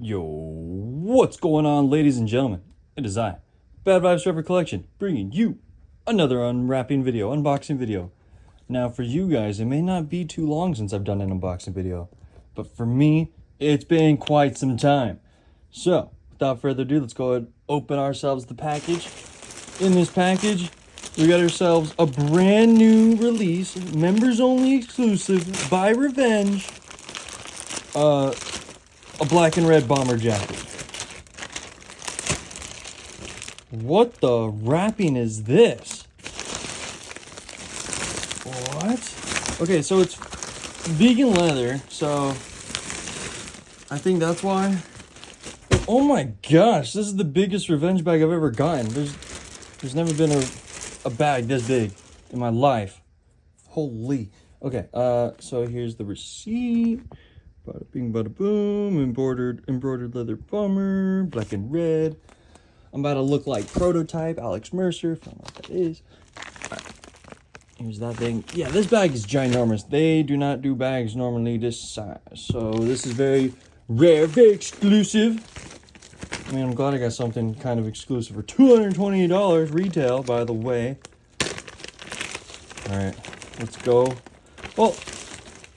Yo, what's going on, ladies and gentlemen? It is I, bvfcollection, Collection, bringing you another unwrapping video, unboxing video. Now, for you guys, it may not be too long since I've done an unboxing video, but for me, it's been quite some time. So, without further ado, let's go ahead and open ourselves the package. In this package, we got ourselves a brand new release, members only exclusive, by Revenge, a black and red bomber jacket. What the wrapping is this? What? Okay, so it's vegan leather, so I think that's why. But oh my gosh, this is the biggest Revenge bag I've ever gotten. There's never been a bag this big in my life. Holy. Okay, so here's the receipt. Bada bing, bada boom, embroidered leather bomber, black and red. I'm about to look like Prototype, Alex Mercer, if I don't know what that is. All right. Here's that thing. Yeah, this bag is ginormous. They do not do bags normally this size. So this is very rare, very exclusive. I mean, I'm glad I got something kind of exclusive for $228 retail, by the way. All right, let's go. Oh,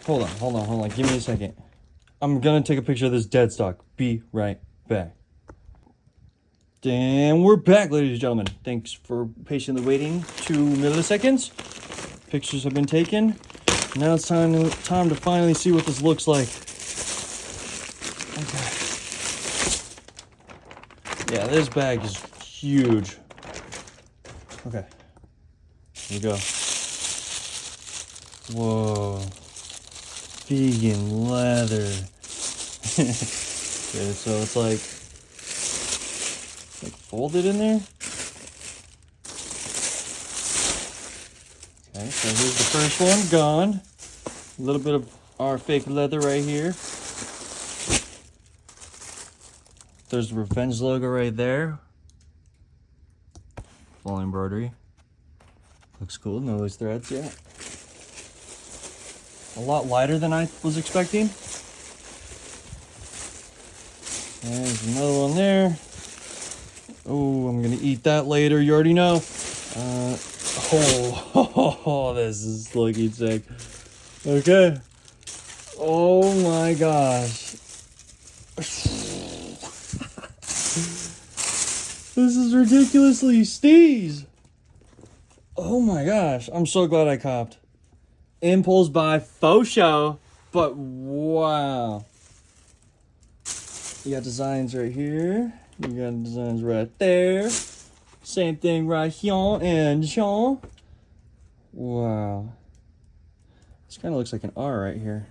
hold on. Give me a second. I'm gonna take a picture of this dead stock. Be right back. And we're back, ladies and gentlemen. Thanks for patiently waiting 2 milliseconds. Pictures have been taken. Now it's time to finally see what this looks like. Okay. Yeah, this bag is huge. Okay. Here we go. Whoa. Vegan leather. Okay, so it's like folded in there. Okay, so here's the first one gone. A little bit of our fake leather right here. There's the Revenge logo right there. Full embroidery. Looks cool, no loose threads yet. A lot lighter than I was expecting. There's another one there. Oh, I'm gonna eat that later. You already know. This is looking sick. Okay. Oh my gosh. This is ridiculously steez. Oh my gosh. I'm so glad I copped. Impulse buy, faux show, but wow. You got designs right here. You got designs right there. Same thing right here and here. Wow. This kind of looks like an R right here.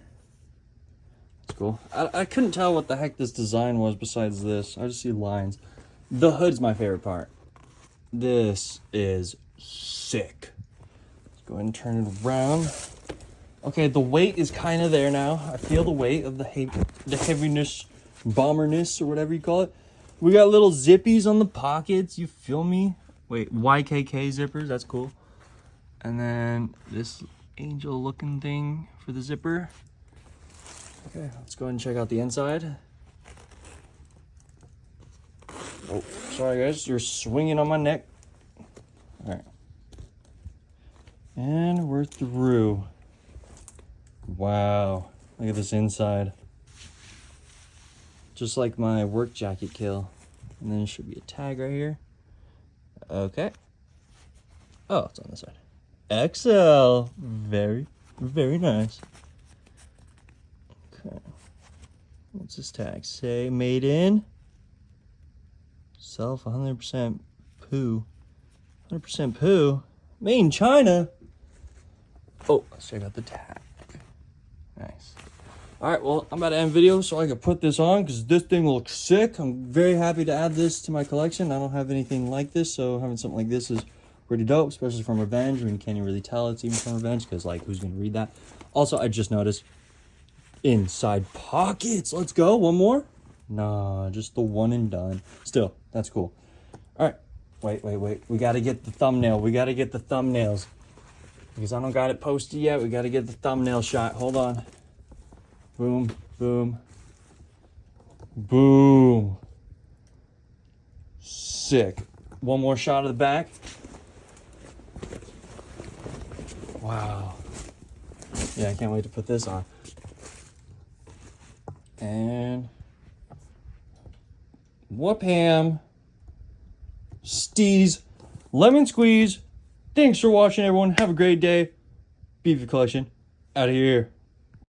That's cool. I couldn't tell what the heck this design was besides this. I just see lines. The hood's my favorite part. This is sick. Let's go ahead and turn it around. Okay, the weight is kind of there now. I feel the weight of the heaviness, bomberness, or whatever you call it. We got little zippies on the pockets. You feel me? Wait, YKK zippers. That's cool. And then this angel-looking thing for the zipper. Okay, let's go ahead and check out the inside. Oh, sorry guys, you're swinging on my neck. All right. And we're through. Wow, look at this inside. Just like my work jacket kill. And then there should be a tag right here. Okay. Oh, it's on this side. XL. Very, very nice. Okay. What's this tag say? Made in self 100% poo. 100% poo. Made in China. Oh, let's check out the tag. Nice. Alright, well, I'm about to end video so I can put this on because this thing looks sick. I'm very happy to add this to my collection. I don't have anything like this, so having something like this is pretty dope, especially from Revenge. I mean, can't even really tell it's even from Revenge because, like, who's going to read that? Also, I just noticed inside pockets. Let's go. One more? Nah, just the one and done. Still, that's cool. Alright. Wait. We got to get the thumbnail. We got to get the thumbnails. Because I don't got it posted yet. We got to get the thumbnail shot. Hold on. Boom, boom. Boom. Sick. One more shot of the back. Wow. Yeah, I can't wait to put this on. And whoop ham. Steez. Lemon squeeze. Thanks for watching, everyone. Have a great day. Btw Collection. Out of here.